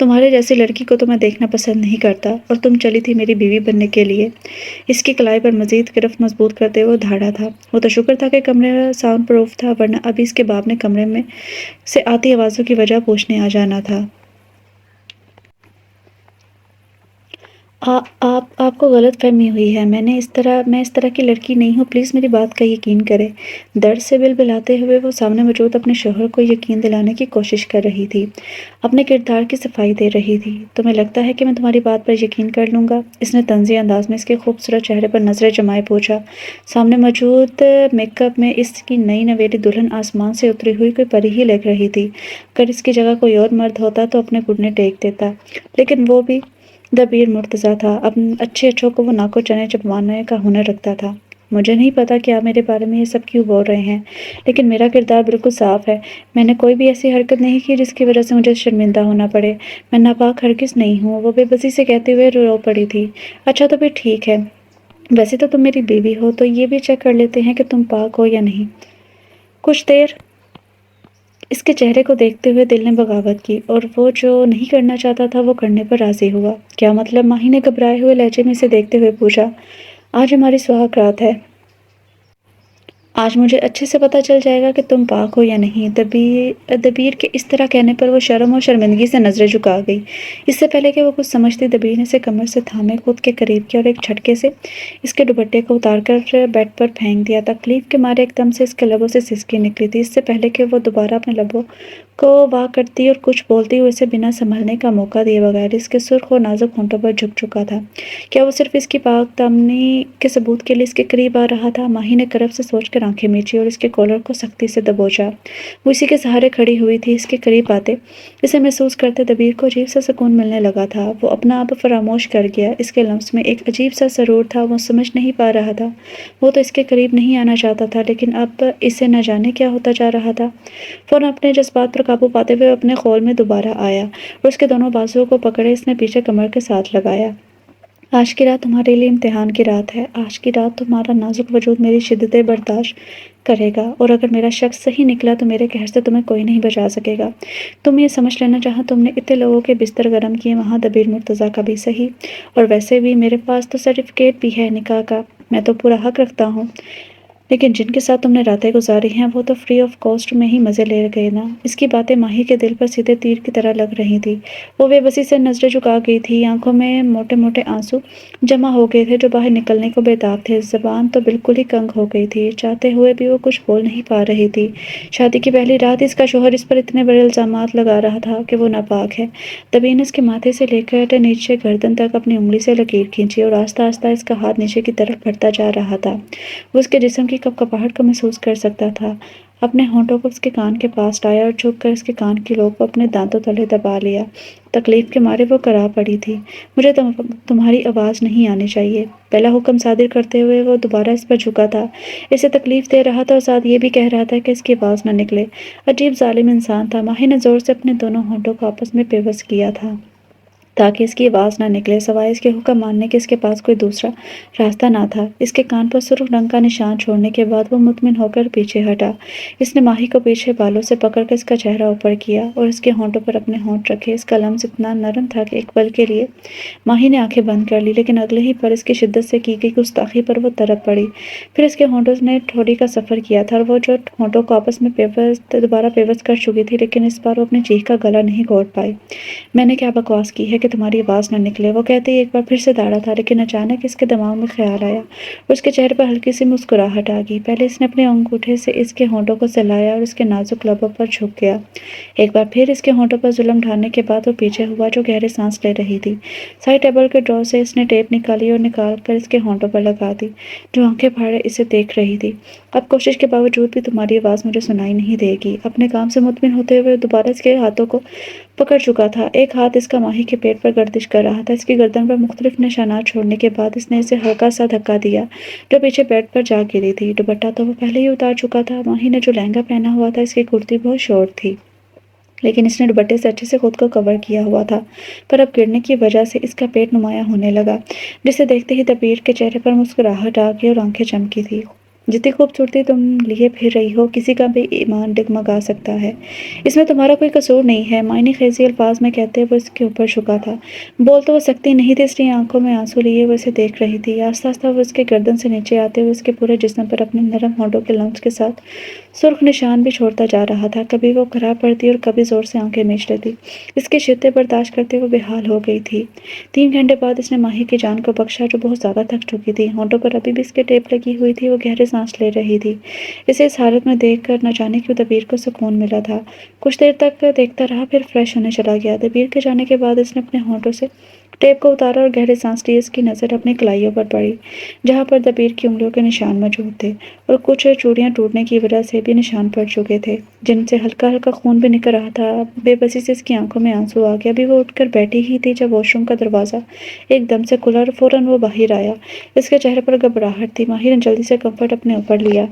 تمہارے جیسی لڑکی کو تو میں دیکھنا پسند نہیں کرتا، اور تم چلی تھی میری بیوی بننے کے لیے۔ اس کی کلائی پر مزید گرفت مضبوط کرتے ہوئے دھاڑا تھا۔ وہ تو شکر تھا کہ کمرے ساؤنڈ پروف تھا، ورنہ ابھی اس کے باپ نے کمرے میں سے آتی آوازوں کی وجہ پوچھنے آ جانا تھا۔ آپ کو غلط فہمی ہوئی ہے، میں اس طرح کی لڑکی نہیں ہوں، پلیز میری بات کا یقین کریں۔ درد سے بلبلاتے ہوئے وہ سامنے موجود اپنے شوہر کو یقین دلانے کی کوشش کر رہی تھی، اپنے کردار کی صفائی دے رہی تھی۔ تمہیں لگتا ہے کہ میں تمہاری بات پر یقین کر لوں گا؟ اس نے طنزی انداز میں اس کے خوبصورت چہرے پر نظریں جمائے پوچھا۔ سامنے موجود میک اپ میں اس کی نئی نویلی دلہن آسمان سے اتری ہوئی کوئی پری ہی لگ رہی تھی۔ اگر اس کی جگہ کوئی اور مرد ہوتا تو اپنے گھٹنے ٹیک دیتا، لیکن وہ بھی دبیر مرتضیٰ تھا۔ اچھے اچھوں کو وہ ناکو چنے چبوانے کا ہنر رکھتا تھا۔ مجھے نہیں پتا کہ آپ میرے بارے میں یہ سب کیوں بول رہے ہیں، لیکن میرا کردار بالکل صاف ہے۔ میں نے کوئی بھی ایسی حرکت نہیں کی جس کی وجہ سے مجھے شرمندہ ہونا پڑے۔ میں ناپاک ہرگز نہیں ہوں، وہ بے بسی سے کہتے ہوئے رو پڑی تھی۔ اچھا تو پھر ٹھیک ہے، ویسے تو تم میری بیوی ہو، تو یہ بھی چیک کر لیتے ہیں کہ تم پاک ہو یا نہیں۔ کچھ دیر اس کے چہرے کو دیکھتے ہوئے دل نے بغاوت کی، اور وہ جو نہیں کرنا چاہتا تھا وہ کرنے پر راضی ہوا۔ کیا مطلب؟ ماہی نے گھبرائے ہوئے لہجے میں اسے دیکھتے ہوئے پوچھا۔ آج ہماری سہاگ رات ہے، آج مجھے اچھے سے پتہ چل جائے گا کہ تم پاک ہو یا نہیں۔ دبیر کے اس طرح کہنے پر وہ شرم اور شرمندگی سے نظریں جھکا گئی۔ اس سے پہلے کہ وہ کچھ سمجھتی، دبیر نے اسے کمر سے تھامے خود کے قریب کیا اور ایک جھٹکے سے اس کے دوپٹے کو اتار کر بیڈ پر پھینک دیا۔ تکلیف کے مارے ایک دم سے اس کے لبوں سے سسکی نکلی تھی۔ اس سے پہلے کہ وہ دوبارہ اپنے لبوں کو وا کرتی اور کچھ بولتی، وہ اسے بنا سنبھلنے کا موقع دیے بغیر اس کے سرخ اور نازک ہونٹوں پر جھک چکا تھا۔ کیا وہ صرف اس کی پاک دامنی کے ثبوت کے لیے اس کے قریب آ رہا تھا؟ ماہی نے کرب سے سوچ کر آنکھیں میچی اور اس کے کالر کو سختی سے دبوچا۔ وہ اسی کے سہارے کھڑی ہوئی تھی، اس کے قریب آتے اسے محسوس کرتے دبیر کو عجیب سا سکون ملنے لگا تھا۔ وہ اپنا آپ فراموش کر گیا۔ اس کے لمس میں ایک عجیب سا سرور تھا، وہ سمجھ نہیں پا رہا تھا۔ وہ تو اس کے قریب نہیں آنا چاہتا تھا، لیکن اب اسے نہ جانے کیا ہوتا جا رہا تھا۔ فوراً اپنے جذبات پر قابو پاتے ہوئے اپنے خول میں دوبارہ آیا اور اس کے دونوں بازوؤں کو پکڑے اس نے پیچھے کمر کے ساتھ لگایا۔ آج کی رات تمہارے لیے امتحان کی رات ہے۔ آج کی رات تمہارا نازک وجود میری شدتیں برداشت کرے گا، اور اگر میرا شخص صحیح نکلا تو میرے قہر سے تمہیں کوئی نہیں بچا سکے گا۔ تم یہ سمجھ لینا، جہاں تم نے اتنے لوگوں کے بستر گرم کیے وہاں دبیر مرتضیٰ کا بھی صحیح، اور ویسے بھی میرے پاس تو سرٹیفکیٹ بھی ہے نکاح کا، میں تو پورا حق رکھتا ہوں۔ لیکن جن کے ساتھ تم نے راتیں گزاری ہیں وہ تو فری آف کاسٹ میں ہی مزے لے گئے نا۔ اس کی باتیں ماہی کے دل پر سیدھے تیر کی طرح لگ رہی تھی۔ وہ بے بسی سے نظریں جھکا گئی تھی، آنکھوں میں موٹے موٹے آنسو جمع ہو گئے تھے جو باہر نکلنے کو بےتاب تھے۔ زبان تو بالکل ہی کنگ ہو گئی تھی، چاہتے ہوئے بھی وہ کچھ بول نہیں پا رہی تھی۔ شادی کی پہلی رات اس کا شوہر اس پر اتنے بڑے الزامات لگا رہا تھا کہ وہ ناپاک ہے۔ دبیر نے اس کے ماتھے سے لے کر نیچے گردن تک اپنی انگلی سے لکیر کھینچی اور آہستہ آہستہ اس کا ہاتھ نیچے کی طرف بڑھتا جا رہا تھا۔ وہ اس کے جسم کی کپکپاہٹ کو محسوس کر سکتا تھا۔ اپنے ہونٹوں کو اس کے کان کے پاس لایا اور جھک کر اس کے کان کی لوب کو اپنے دانتوں تلے دبا لیا۔ تکلیف کے مارے وہ کرا پڑی تھی۔ مجھے تمہاری آواز نہیں آنی چاہیے، پہلا حکم صادر کرتے ہوئے وہ دوبارہ اس پر جھکا تھا۔ اسے تکلیف دے رہا تھا اور ساتھ یہ بھی کہہ رہا تھا کہ اس کی آواز نہ نکلے۔ عجیب ظالم انسان تھا۔ ماہی نے زور سے اپنے دونوں ہونٹوں کو آپس میں پیوست کیا تھا تاکہ اس کی آواز نہ نکلے، سوائے اس کے حکم ماننے کے اس کے پاس کوئی دوسرا راستہ نہ تھا۔ اس کے کان پر سرخ رنگ کا نشان چھوڑنے کے بعد وہ مطمئن ہو کر پیچھے ہٹا۔ اس نے ماہی کو پیچھے بالوں سے پکڑ کر اس کا چہرہ اوپر کیا اور اس کے ہونٹوں پر اپنے ہونٹ رکھے۔ اس کا لمس اتنا نرم تھا کہ ایک پل کے لیے ماہی نے آنکھیں بند کر لی، لیکن اگلے ہی پل اس کی شدت سے کی گئی گستاخی پر وہ تڑپ پڑی۔ پھر اس کے ہونٹوں نے ٹھوڑی کا سفر کیا تھا اور وہ جو ہونٹوں کو آپس میں دوبارہ پیوست کر چکی تھی، لیکن اس بار وہ اپنی چیخ کا گلا نہیں گھونٹ پائی۔ میں نے کیا بکواس کی ہے کہ تمہاری آواز نہ نکلے، وہ کہتے ہی ایک بار پھر سے داڑھا تھا، لیکن اچانک اس کے دماغ میں خیال آیا اور اس کے چہرے پر ہلکی سی مسکراہٹ آ گئی۔ پہلے اس نے اپنے انگوٹھے سے اس کے ہونٹوں کو سلایا اور اس کے نازک لبوں پر جھک گیا۔ ایک بار پھر اس کے ہونٹوں پر ظلم ڈھانے کے بعد وہ پیچھے ہوا جو گہرے سانس لے رہی تھی۔ سائڈ ٹیبل کے ڈرا سے اس نے ٹیپ نکالی اور نکال کر اس کے ہونٹوں پر لگا دی، جو آنکھیں پھاڑے اسے دیکھ رہی تھی۔ اب کوشش کے باوجود بھی تمہاری آواز مجھے سنائی نہیں دے گی۔ اپنے کام سے مطمئن ہوتے ہوئے دوبارہ اس کے ہاتھوں کو پکڑ چکا تھا۔ ایک ہاتھ اس کا ماہی کے پیٹ پر گردش کر رہا تھا۔ اس کی گردن پر مختلف نشانات چھوڑنے کے بعد اس نے اسے ہلکا سا دھکا دیا جو پیچھے بیڈ پر جا گری تھی۔ دوپٹہ تو وہ پہلے ہی اتار چکا تھا۔ ماہی نے جو لہنگا پہنا ہوا تھا اس کی کرتی بہت شارٹ تھی، لیکن اس نے دوپٹے سے اچھے سے خود کو کور کیا ہوا تھا، پر اب گرنے کی وجہ سے اس کا پیٹ نمایاں ہونے لگا، جسے دیکھتے ہی دبیر کے چہرے پر مسکراہٹ آ گئی اور آنکھیں چمکی تھی۔ جتنی خوبصورتی تم لیے پھر رہی ہو کسی کا بھی ایمان ڈگمگا سکتا ہے۔ اس میں تمہارا کوئی قصور نہیں ہے، معنی خیزی الفاظ میں کہتے وہ اس کے اوپر جھکا تھا۔ بول تو وہ سکتی نہیں تھی، اس لیے آنکھوں میں آنسو لیے وہ اسے دیکھ رہی تھی۔ آہستہ آہستہ وہ اس کے گردن سے نیچے آتے ہوئے اس کے پورے جسم پر اپنے نرم ہونٹوں کے لمس کے ساتھ سرخ نشان بھی چھوڑتا جا رہا تھا۔ کبھی وہ کھرا پڑتی اور کبھی زور سے آنکھیں میچ لیتی۔ اس کی شدت برداشت کرتے وہ بے حال ہو گئی تھی۔ 3 گھنٹے بعد اس نے ماہی کی جان کو بخشا جو بہت زیادہ تھک چکی تھی۔ ہونٹوں پر ابھی بھی اس کے ٹیپ لگی ہوئی تھی، وہ گہرے سانس لے رہی تھی۔ اسے اس حالت میں دیکھ کر نہ جانے کیوں دبیر کو سکون ملا تھا۔ کچھ دیر تک دیکھتا رہا، پھر فریش ہونے چلا گیا۔ دبیر کے جانے کے بعد اس نے اپنے ہونٹوں سے ٹیپ کو اتارا اور گہرے سانس لیے۔ اس کی نظر اپنی کلائیوں پر پڑی جہاں پر دبیر کی انگلیوں کے نشان موجود تھے اور کچھ چوڑیاں ٹوٹنے کی وجہ سے بھی نشان پڑ چکے تھے جن سے ہلکا ہلکا خون بھی نکل رہا تھا۔ بے بسی سے اس کی آنکھوں میں آنسو آ گیا۔ ابھی وہ اٹھ کر بیٹھی ہی تھی جب واش روم کا دروازہ ایک دم سے کھلا اور فوراً وہ باہر آیا۔ اس کے چہرے پر گھبراہٹ تھی۔ ماہر نے جلدی سے کمفرٹ اپنے اوپر لیا۔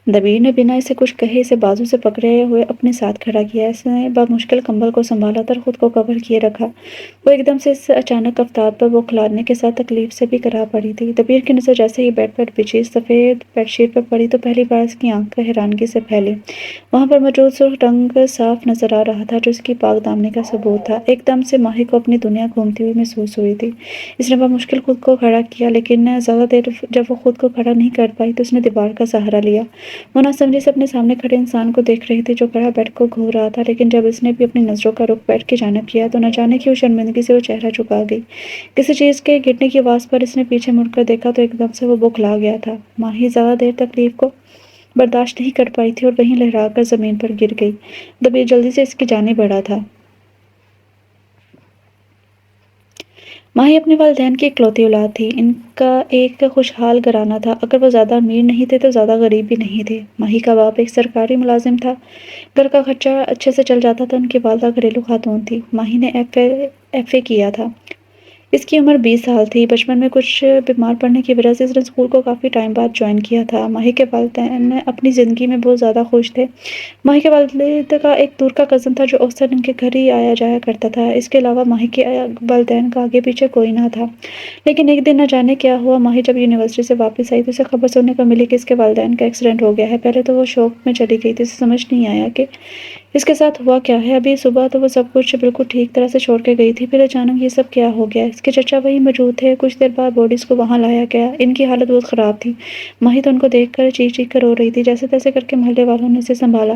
دبیر نے بنا اسے کچھ کہے اسے بازو سے پکڑے ہوئے اپنے ساتھ کھڑا کیا۔ اس نے بمشکل کمبل کو سنبھالا تھا اور خود کو کور کیے رکھا۔ وہ ایک دم سے اس اچانک افتاد پر بوکھلانے کے ساتھ تکلیف سے بھی کرا پڑی تھی۔ دبیر کی نظر جیسے ہی بیڈ پر بچھی سفید بیڈ شیٹ پر پڑی تو پہلی بار اس کی آنکھ حیرانگی سے پھیلی۔ وہاں پر موجود سرخ رنگ صاف نظر آ رہا تھا جو اس کی پاک دامنی کا ثبوت تھا۔ ایک دم سے ماہی کو اپنی دنیا گھومتی ہوئی محسوس ہوئی تھی۔ اس نے بمشکل خود کو کھڑا کیا لیکن زیادہ دیر جب وہ خود کو کھڑا نہیں کر پائی تو اس نے دیوار کا سہارا لیا۔ وہ ناسمجھی سے اپنے سامنے کھڑے انسان کو دیکھ رہی تھی جو کڑا بیڈ کو گھو رہا تھا، لیکن جب اس نے بھی اپنی نظروں کا رخ بیڈ کی جانب کیا تو نہ جانے کیوں شرمندگی سے وہ چہرہ جھکا گئی۔ کسی چیز کے گرنے کی آواز پر اس نے پیچھے مڑ کر دیکھا تو ایک دم سے وہ بوکھلا گیا تھا۔ ماہی زیادہ دیر تکلیف کو برداشت نہیں کر پائی تھی اور وہیں لہرا کر زمین پر گر گئی۔ دبیر جلدی سے اس کی جانب بڑھا تھا۔ ماہی اپنے والدین کی اکلوتی اولاد تھی۔ ان کا ایک خوشحال گھرانہ تھا۔ اگر وہ زیادہ امیر نہیں تھے تو زیادہ غریب بھی نہیں تھے۔ ماہی کا باپ ایک سرکاری ملازم تھا، گھر کا خرچہ اچھے سے چل جاتا تھا۔ ان کی والدہ گھریلو خاتون تھی۔ ماہی نے ایف اے کیا تھا۔ اس کی عمر 20 سال تھی۔ بچپن میں کچھ بیمار پڑنے کی وجہ سے اس نے اسکول کو کافی ٹائم بعد جوائن کیا تھا۔ ماہی کے والدین اپنی زندگی میں بہت زیادہ خوش تھے۔ ماہی کے والد کا ایک دور کا کزن تھا جو اکثر ان کے گھر ہی آیا جایا کرتا تھا۔ اس کے علاوہ ماہی کے والدین کا آگے پیچھے کوئی نہ تھا۔ لیکن ایک دن نہ جانے کیا ہوا، ماہی جب یونیورسٹی سے واپس آئی تو اسے خبر سننے کو ملی کہ اس کے والدین کا ایکسیڈنٹ ہو گیا ہے۔ پہلے تو وہ شوق میں چلی گئی تھی، اسے سمجھ نہیں آیا کہ اس کے ساتھ ہوا کیا ہے۔ ابھی صبح تو وہ سب کچھ بالکل ٹھیک طرح سے چھوڑ کے گئی تھی، پھر اچانک یہ سب کیا ہو گیا۔ اس کے چچا وہیں موجود تھے۔ کچھ دیر بعد باڈیز کو وہاں لایا گیا۔ ان کی حالت بہت خراب تھی۔ ماہی تو ان کو دیکھ کر چیخ چیخ کر رو رہی تھی۔ جیسے تیسے کر کے محلے والوں نے اسے سنبھالا،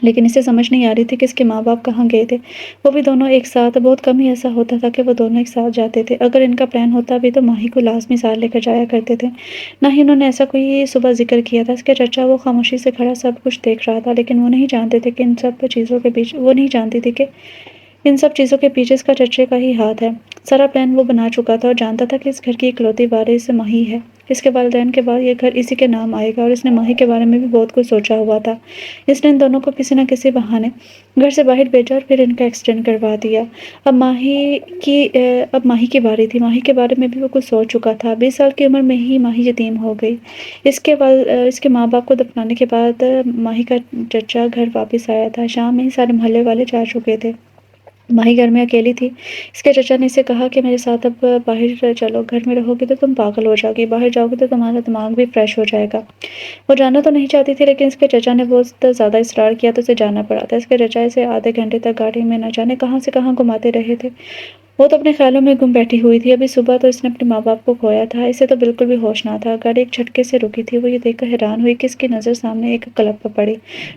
لیکن اسے سمجھ نہیں آ رہی تھی کہ اس کے ماں باپ کہاں گئے تھے۔ وہ بھی دونوں ایک ساتھ، بہت کم ہی ایسا ہوتا تھا کہ وہ دونوں ایک ساتھ جاتے تھے۔ اگر ان کا پلان ہوتا بھی تو ماہی کو لازمی ساتھ لے کر جایا کرتے تھے۔ نہ ہی انہوں نے ایسا کوئی صبح ذکر کیا تھا۔ اس کے چچا وہ خاموشی سے کھڑا سب کچھ دیکھ رہا تھا، لیکن وہ نہیں جانتی تھی کہ ان سب چیزوں کے پیچھے اس کا چچے کا ہی ہاتھ ہے۔ سارا پلان وہ بنا چکا تھا اور جانتا تھا کہ اس گھر کی اکلوتی وارث ماہی ہے۔ اس کے والدین کے بعد یہ گھر اسی کے نام آئے گا، اور اس نے ماہی کے بارے میں بھی بہت کچھ سوچا ہوا تھا۔ اس نے ان دونوں کو کسی نہ کسی بہانے گھر سے باہر بھیجا اور پھر ان کا ایکسیڈنٹ کروا دیا۔ اب ماہی کی باری تھی۔ ماہی کے بارے میں بھی وہ کچھ سوچ چکا تھا۔ 20 سال کی عمر میں ہی ماہی یتیم ہو گئی۔ اس کے ماں باپ کو دفنانے کے بعد ماہی کا چچا گھر واپس آیا تھا۔ شام میں ہی سارے محلے والے جا چکے تھے۔ ماہی گھر میں اکیلی تھی۔ اس کے چچا نے اسے کہا کہ میرے ساتھ اب باہر چلو، گھر میں رہو گی تو تم پاگل ہو جاؤ گی، باہر جاؤ گی تو تمہارا دماغ بھی فریش ہو جائے گا۔ وہ جانا تو نہیں چاہتی تھی، لیکن اس کے چچا نے بہت زیادہ اصرار کیا تو اسے جانا پڑا تھا۔ اس کے چچا اسے آدھے گھنٹے تک گاڑی میں نہ جانے کہاں سے کہاں گھماتے رہے تھے۔ وہ تو اپنے خیالوں میں گم بیٹھی ہوئی تھی۔ ابھی صبح تو اس نے اپنے ماں باپ کو کھویا تھا۔ اسے تو بالکل بھی ہوش نہ تھا۔ گاڑی ایک جھٹکے سے رکی تھی۔ وہ یہ دیکھ کر حیران ہوئی کہ اس کی نظر سامنے ایک کلب پر پڑی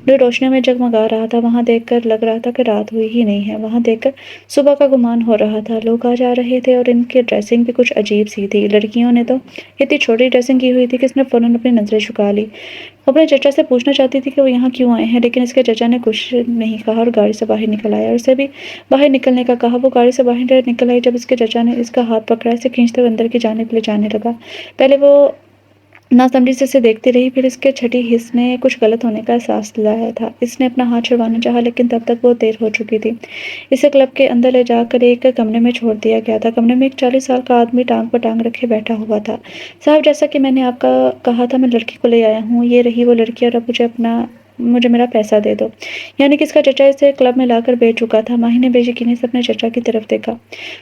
جو روشنیوں میں جگمگا رہا تھا۔ وہاں دیکھ کر لگ رہا تھا کہ رات ہوئی ہی نہیں ہے۔ وہاں دیکھ کر صبح کا گمان ہو رہا تھا۔ لوگ آ جا رہے تھے اور ان کی ڈریسنگ بھی کچھ عجیب سی تھی۔ لڑکیوں نے تو اتنی چھوٹی ڈریسنگ کی ہوئی تھی کہ اس نے فوراً اپنی نظریں جھکا لی۔ وہ اپنے چچا سے پوچھنا چاہتی تھی کہ وہ یہاں کیوں آئے ہیں، لیکن اس کے چچا نے کچھ نہیں کہا اور گاڑی سے باہر نکل آیا اور اسے بھی باہر نکلنے کا کہا۔ وہ گاڑی سے باہر نکل آئی جب اس کے چچا نے اس کا ہاتھ پکڑا، اسے کھینچتے ہوئے اندر کی جانب لے جانے لگا۔ پہلے وہ ناسمجھی سے اسے دیکھتی رہی، پھر اس کے چھٹی حس نے کچھ غلط ہونے کا احساس دلایا تھا۔ اس نے اپنا ہاتھ چھڑوانا چاہا لیکن تب تک بہت دیر ہو چکی تھی۔ اسے کلب کے اندر لے جا کر ایک کمرے میں چھوڑ دیا گیا تھا۔ کمرے میں ایک 40 سال کا آدمی ٹانگ پر ٹانگ رکھے بیٹھا ہوا تھا۔ صاحب، جیسا کہ میں نے آپ کا کہا تھا، میں لڑکی کو لے آیا ہوں۔ یہ رہی وہ لڑکی اور اب مجھے اپنا مجھے میرا پیسہ دے دو۔ یعنی کہ اس کا چچا اسے کلب میں لا کر بیچ چکا تھا۔ ماہی نے بے یقینی سے اپنے چچا کی طرف دیکھا۔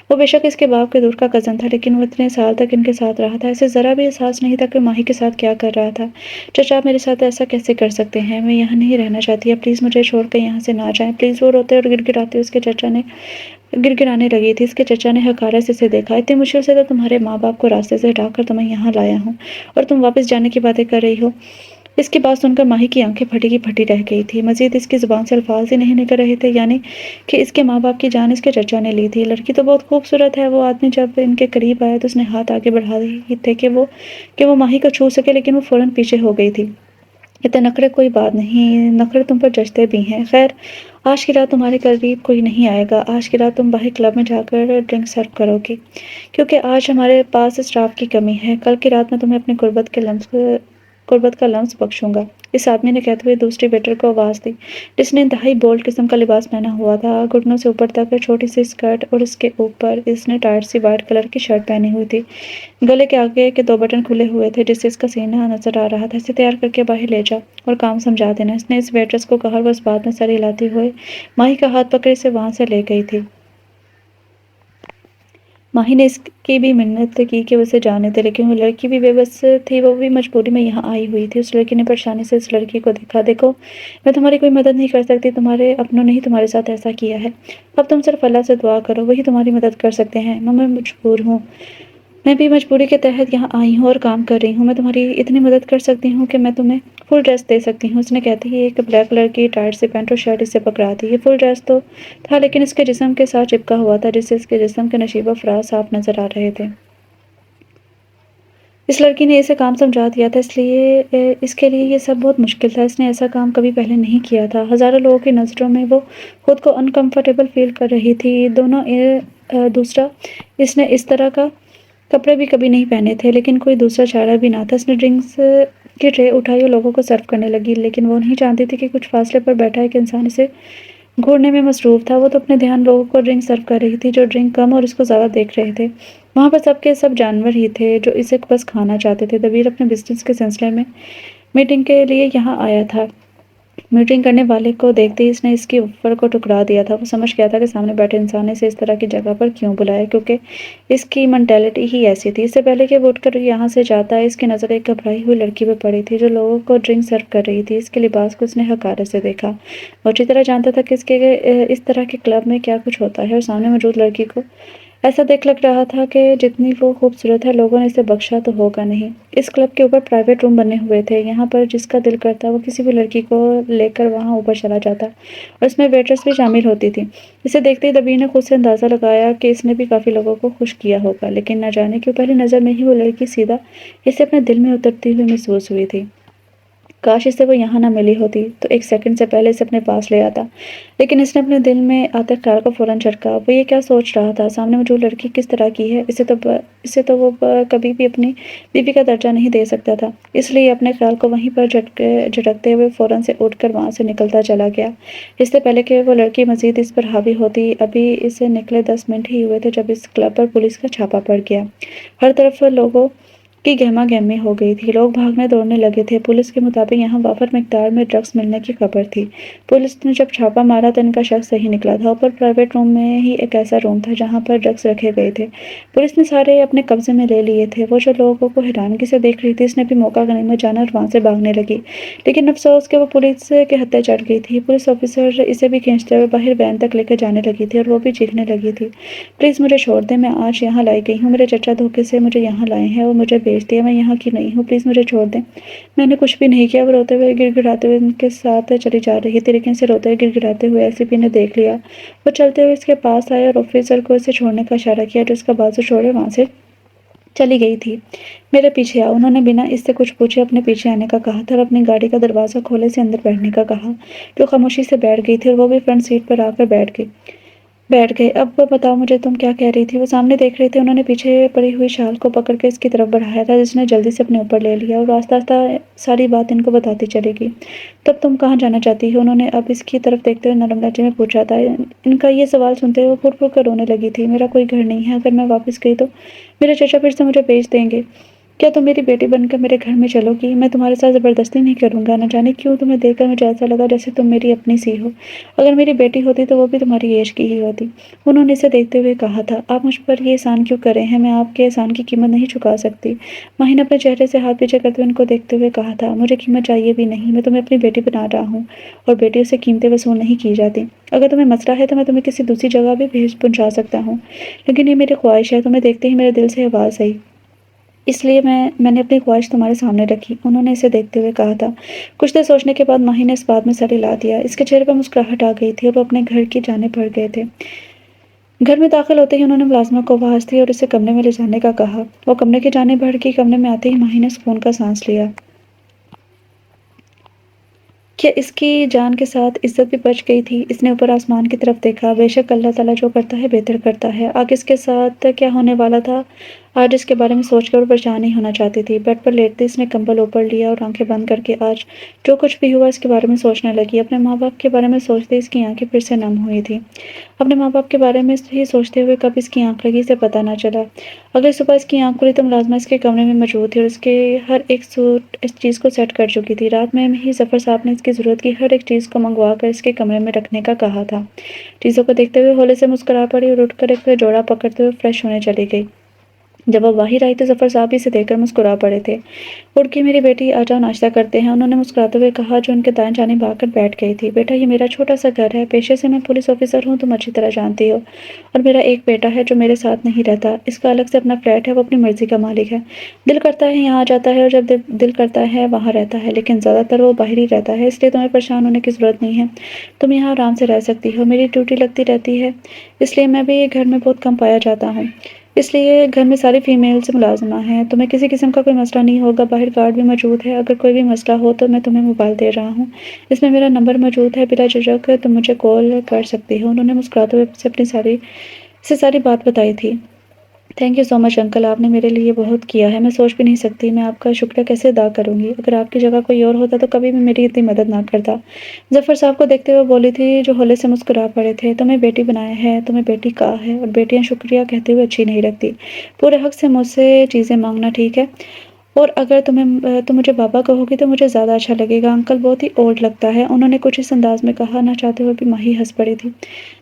وہ بے شک اس کے باپ کے دور کا کزن تھا، لیکن وہ اتنے سال تک ان کے ساتھ رہا تھا، اسے ذرا بھی احساس نہیں تھا کہ ماہی کے ساتھ کیا کر رہا تھا۔ چچا، آپ میرے ساتھ ایسا کیسے کر سکتے ہیں؟ میں یہاں نہیں رہنا چاہتی، اب پلیز مجھے چھوڑ کر یہاں سے نہ جائیں، پلیز۔ وہ روتے اور گڑ گڑاتے اس کے چچا نے گڑگڑانے لگی تھی۔ اس کے چچا نے حقارت سے اسے دیکھا۔ اتنی مشکل سے تو تمہارے ماں باپ کو راستے سے ہٹا کر تمہیں یہاں لایا ہوں، اور تم واپس جانے کی باتیں کر رہی ہو۔ اس کی بات سن کر ماہی کی آنکھیں پھٹی کی پھٹی رہ گئی تھی۔ مزید اس کی زبان سے الفاظ ہی نہیں نکل رہے تھے، یعنی کہ اس کے ماں باپ کی جان اس کے چچا نے لی تھی۔ لڑکی تو بہت خوبصورت ہے۔ وہ آدمی جب ان کے قریب آیا تو اس نے ہاتھ آگے بڑھا ہی تھے کہ وہ ماہی کو چھو سکے، لیکن وہ فوراً پیچھے ہو گئی تھی۔ اتنے نخرے کوئی بات نہیں، نخرے تم پر جچتے بھی ہیں۔ خیر، آج کی رات تمہارے قریب کوئی نہیں آئے گا۔ آج کی رات تم باہر کلب میں جا کر ڈرنک سرو کرو گی، کیونکہ آج ہمارے پاس اسٹاف کی کمی ہے۔ کل کی رات میں تمہیں اپنے قربت کا لمس بخشوں گا، اس آدمی نے کہتے ہوئے دوسری ویٹر کو آواز دی، جس نے انتہائی بولڈ قسم کا لباس پہنا ہوا تھا۔ گھٹنوں سے اوپر تک چھوٹی سی اسکرٹ اور اس کے اوپر اس نے ٹائٹ سی وائٹ کلر کی شرٹ پہنی ہوئی تھی۔ گلے کے آگے کے 2 بٹن کھلے ہوئے تھے، جس سے اس کا سینہ نظر آ رہا تھا۔ اسے تیار کر کے باہر لے جا اور کام سمجھا دینا، اس نے اس ویٹرس کو کہا، اور وہ اس بات میں سر ہلاتے ہوئے ماہی کا ہاتھ پکڑے اسے وہاں سے لے گئی تھی۔ ماہی نے اس کی بھی منت کی کہ وہ اسے جانے دے، لیکن وہ لڑکی بھی بے بس تھی، وہ بھی مجبوری میں یہاں آئی ہوئی تھی۔ اس لڑکی نے پریشانی سے اس لڑکی کو دیکھا۔ دیکھو، میں تمہاری کوئی مدد نہیں کر سکتی، تمہارے اپنوں نے ہی تمہارے ساتھ ایسا کیا ہے۔ اب تم صرف اللہ سے دعا کرو، وہی تمہاری مدد کر سکتے ہیں۔ میں مجبور ہوں، میں بھی مجبوری کے تحت یہاں آئی ہوں اور کام کر رہی ہوں۔ میں تمہاری اتنی مدد کر سکتی ہوں کہ میں تمہیں فل ڈریس دے سکتی ہوں، اس نے کہتے ہی ایک بلیک کلر کی ٹائٹ سی پینٹ اور شرٹ اسے پکڑا دی۔ یہ فل ڈریس تو تھا، لیکن اس کے جسم کے ساتھ چپکا ہوا تھا، جس سے اس کے جسم کے نشیب و فراز صاف نظر آ رہے تھے۔ اس لڑکی نے اسے کام سمجھا دیا تھا، اس کے لیے یہ سب بہت مشکل تھا۔ اس نے ایسا کام کبھی پہلے نہیں کیا تھا۔ ہزاروں لوگوں کی نظروں میں وہ خود کو انکمفرٹیبل فیل کر رہی تھی۔ دوسرا، اس نے اس طرح کا کپڑے بھی کبھی نہیں پہنے تھے، لیکن کوئی دوسرا چارہ بھی نہ تھا۔ اس نے ڈرنکس کی ٹرے اٹھائی اور لوگوں کو سرو کرنے لگی، لیکن وہ نہیں جانتی تھی کہ کچھ فاصلے پر بیٹھا ایک انسان اسے گھورنے میں مصروف تھا۔ وہ تو اپنے دھیان لوگوں کو ڈرنک سرو کر رہی تھی، جو ڈرنک کم اور اس کو زیادہ دیکھ رہے تھے۔ وہاں پر سب کے سب جانور ہی تھے، جو اسے بس کھانا چاہتے تھے۔ دبیر اپنے بزنس کے سلسلے میں میٹنگ کے لیے یہاں آیا تھا۔ میٹنگ کرنے والے کو دیکھتے ہی اس نے اس کی آفر کو ٹھکرا دیا تھا۔ وہ سمجھ گیا تھا کہ سامنے بیٹھے انسان نے اسے اس طرح کی جگہ پر کیوں بلایا، کیونکہ اس کی مینٹالٹی ہی ایسی تھی۔ اس سے پہلے کہ وہ اٹھ کر یہاں سے جاتا، اس کی نظر ایک گھبرائی ہوئی لڑکی پر پڑی تھی، جو لوگوں کو ڈرنک سرو کر رہی تھی۔ اس کے لباس کو اس نے حقارت سے دیکھا۔ وہ اچھی طرح جانتا تھا کہ اس طرح کے کلب میں کیا کچھ ہوتا ہے، اور سامنے موجود لڑکی کو ایسا دیکھ لگ رہا تھا کہ جتنی وہ خوبصورت ہے، لوگوں نے اسے بخشا تو ہوگا نہیں۔ اس کلب کے اوپر پرائیویٹ روم بنے ہوئے تھے، یہاں پر جس کا دل کرتا وہ کسی بھی لڑکی کو لے کر وہاں اوپر چلا جاتا، اور اس میں ویٹرس بھی شامل ہوتی تھی۔ اسے دیکھتے ہی دبیر نے خود سے اندازہ لگایا کہ اس نے بھی کافی لوگوں کو خوش کیا ہوگا، لیکن نہ جانے کیوں پہلی نظر میں ہی وہ لڑکی سیدھا اسے اپنے دل میں اترتی ہوئی محسوس ہوئی تھی۔ کاش اسے وہ یہاں نہ ملی ہوتی تو 1 سیکنڈ سے پہلے اسے اپنے پاس لے آتا، لیکن اس نے اپنے دل میں آتے خیال کو فوراً جھٹکا۔ وہ یہ کیا سوچ رہا تھا؟ سامنے موجود لڑکی کس طرح کی ہے؟ اسے تو وہ کبھی بھی اپنی بیوی کا درجہ نہیں دے سکتا تھا۔ اس لیے اپنے خیال کو وہیں پر جھٹکتے ہوئے فوراً سے اٹھ کر وہاں سے نکلتا چلا گیا، اس سے پہلے کہ وہ لڑکی مزید اس پر حاوی ہوتی۔ ابھی اسے نکلے 10 منٹ ہی ہوئے تھے جب اس کلب پر پولیس کا چھاپا پڑ گیا۔ ہر طرف لوگوں کی گہما گہمی ہو گئی تھی، لوگ بھاگنے دوڑنے لگے تھے۔ پولیس کے مطابق یہاں وافر مقدار میں ڈرگس ملنے کی خبر تھی۔ پولیس نے جب چھاپا مارا تو ان کا شک صحیح نکلا تھا۔ اوپر پرائیویٹ روم میں ہی ایک ایسا روم تھا جہاں پر ڈرگس رکھے گئے تھے۔ پولیس نے سارے اپنے قبضے میں لے لیے تھے۔ وہ جو لوگوں کو حیرانگی سے دیکھ رہی تھی، اس نے بھی موقع غنیمت جانا اور وہاں سے بھاگنے لگی، لیکن افسوس کہ وہ پولیس کے ہتھے چڑھ گئی تھی۔ پولیس آفیسر اسے بھی کھینچتے ہوئے باہر وین تک لے کر جانے لگی تھی، اور وہ بھی چیخنے لگی تھی، پلیز مجھے چھوڑ دیں، میں آج یہاں لائی گئی ہوں، میرے چچا دھوکے سے مجھے یہاں لائے ہیں اور مجھے بیچ دیا، میں یہاں کی نہیں ہوں، پلیز مجھے چھوڑ دیں، میں نے کچھ بھی نہیں کیا۔ وہ روتے ہوئے گڑ گڑاتے ہوئے ان کے ساتھ چلی جا رہی تھی، لیکن اسے روتے ہوئے گڑ گڑاتے ہوئے ایس پی نے دیکھ لیا۔ وہ چلتے ہوئے اس کے پاس آئے اور آفیسر کو اسے چھوڑنے کا اشارہ کیا، جو اس کا بازو چھوڑے وہاں سے چلی گئی تھی۔ میرے پیچھے آؤ، انہوں نے بنا اس سے کچھ پوچھے اپنے پیچھے آنے کا کہا تھا اور اپنی گاڑی کا دروازہ کھولے سے اندر بیٹھنے کا کہا، جو خاموشی سے بیٹھ گئی تھی، اور وہ بھی فرنٹ سیٹ پر آ کر بیٹھ گئے۔ اب بتاؤ مجھے، تم کیا کہہ رہی تھی؟ وہ سامنے دیکھ رہے تھے۔ انہوں نے پیچھے پڑی ہوئی شال کو پکڑ کے اس کی طرف بڑھایا تھا، جس نے جلدی سے اپنے اوپر لے لیا، اور آہستہ آہستہ ساری بات ان کو بتاتی چلی گئی۔ تب تم کہاں جانا چاہتی ہو؟ انہوں نے اب اس کی طرف دیکھتے ہوئے نرم لہجے میں پوچھا تھا۔ ان کا یہ سوال سنتے ہوئے وہ پھٹ پھٹ کر رونے لگی تھی۔ میرا کوئی گھر نہیں ہے، اگر میں واپس گئی تو میرے چچا پھر سے مجھے بیچ دیں گے، کیا تم میری بیٹی بن کر میرے گھر میں چلو گی؟ میں تمہارے ساتھ زبردستی نہیں کروں گا، نہ جانے کیوں تمہیں دیکھ کر مجھے ایسا لگا جیسے تم میری اپنی سی ہو۔ اگر میری بیٹی ہوتی تو وہ بھی تمہاری ایج کی ہی ہوتی۔ انہوں نے اسے دیکھتے ہوئے کہا تھا۔ آپ مجھ پر یہ احسان کیوں کر رہے ہیں؟ میں آپ کے احسان کی قیمت نہیں چکا سکتی۔ ماہی نے اپنے چہرے سے ہاتھ پیچھے کرتے ہوئے ان کو دیکھتے ہوئے کہا تھا، مجھے قیمت چاہیے بھی نہیں، میں تمہیں اپنی بیٹی بنا رہا ہوں اور بیٹیوں سے قیمتیں وصول نہیں کی جاتی۔ اگر تمہیں مسئلہ ہے تو میں تمہیں کسی دوسری جگہ بھی پہنچا سکتا ہوں، لیکن یہ میری خواہش ہے۔ تمہیں دیکھتے ہی میرے دل سے آواز آئی، اس لیے میں نے اپنی خواہش تمہارے سامنے رکھی، انہوں نے اسے دیکھتے ہوئے کہا تھا۔ کچھ دیر سوچنے کے بعد ماہی نے اس بات میں سر ہلا دیا۔ اس کے چہرے پر مسکراہٹ آ گئی تھی اور وہ اپنے گھر کی جانب بڑھ گئے تھے۔ گھر میں داخل ہوتے ہی انہوں نے ملازمہ کو آواز دی اور اسے کمرے میں لے جانے کا کہا۔ وہ کمرے کی جانب بڑھ گئی۔ کمرے میں آتے ہی ماہی نے سکون کا سانس لیا کہ اس کی جان کے ساتھ عزت بھی بچ گئی تھی۔ اس نے اوپر آسمان کی طرف دیکھا۔ بے شک اللہ تعالیٰ جو کرتا ہے بہتر کرتا ہے۔ آگے اس کے ساتھ کیا ہونے والا تھا، آج اس کے بارے میں سوچ کر وہ پریشان نہیں ہونا چاہتی تھی۔ بیڈ پر لیٹتے اس نے کمبل اوپر لیا اور آنکھیں بند کر کے آج جو کچھ بھی ہوا اس کے بارے میں سوچنے لگی۔ اپنے ماں باپ کے بارے میں سوچتے اس کی آنکھیں پھر سے نم ہوئی تھیں۔ اپنے ماں باپ کے بارے میں ہی سوچتے ہوئے کب اس کی آنکھ لگی اسے پتہ نہ چلا۔ اگلی صبح اس کی آنکھ کھلی تو ملازمہ اس کے کمرے میں موجود تھی اور اس کے ہر ایک سوٹ اس چیز کو سیٹ کر چکی تھی۔ رات میں ہی ظفر صاحب نے اس کی ضرورت کی ہر ایک چیز کو منگوا کر اس کے کمرے میں رکھنے کا کہا تھا۔ چیزوں کو دیکھتے ہوئے ہولے سے مسکرا پڑی اور اٹھ کر ایک جوڑا پکڑتے ہوئے فریش ہونے چلی گئی۔ جب وہ باہر آئی تو ظفر صاحب بھی اسے دیکھ کر مسکرا پڑے تھے۔ اٹھ کے میری بیٹی آ جاؤ ناشتہ کرتے ہیں، انہوں نے مسکراتے ہوئے کہا، جو ان کے دائیں جانب آ کر بیٹھ گئی تھی۔ بیٹا یہ میرا چھوٹا سا گھر ہے، پیشے سے میں پولیس آفیسر ہوں، تم اچھی طرح جانتی ہو، اور میرا ایک بیٹا ہے جو میرے ساتھ نہیں رہتا، اس کا الگ سے اپنا فلیٹ ہے، وہ اپنی مرضی کا مالک ہے، دل کرتا ہے یہاں آ جاتا ہے اور جب دل کرتا ہے وہاں رہتا ہے، لیکن زیادہ تر وہ باہر ہی رہتا ہے، اس لیے تمہیں پریشان ہونے کی ضرورت نہیں ہے، تم یہاں آرام سے رہ سکتی ہو۔ میری ڈیوٹی لگتی رہتی ہے، اس لیے میں بھی گھر میں بہت کم پایا جاتا ہوں، اس لیے گھر میں ساری فیمیلز ملازمہ ہیں، تمہیں کسی قسم کا کوئی مسئلہ نہیں ہوگا، باہر گارڈ بھی موجود ہے، اگر کوئی بھی مسئلہ ہو تو میں تمہیں موبائل دے رہا ہوں، اس میں میرا نمبر موجود ہے، بلا جھجک تم مجھے کال کر سکتی ہو۔ انہوں نے مسکراتے ہوئے اسے ساری بات بتائی تھی۔ Thank you so much uncle, آپ نے میرے لیے بہت کیا ہے، میں سوچ بھی نہیں سکتی میں آپ کا شکریہ کیسے ادا کروں گی، اگر آپ کی جگہ کوئی اور ہوتا تو کبھی بھی میری اتنی مدد نہ کرتا۔ ظفر صاحب کو دیکھتے ہوئے بولی تھی جو ہولے سے مسکرا پڑے تھے، تمہیں بیٹی بنایا ہے، تمہیں بیٹی کہا ہے، اور بیٹیاں شکریہ کہتے ہوئے اچھی نہیں لگتی، پورے حق سے مجھ سے چیزیں مانگنا ٹھیک ہے، اور اگر تم مجھے بابا کہو گی تو مجھے زیادہ اچھا لگے گا، انکل بہت ہی اولڈ لگتا ہے، انہوں نے کچھ اس انداز میں کہا، نہ چاہتے ہوئے بھی ماہی ہنس پڑی تھی۔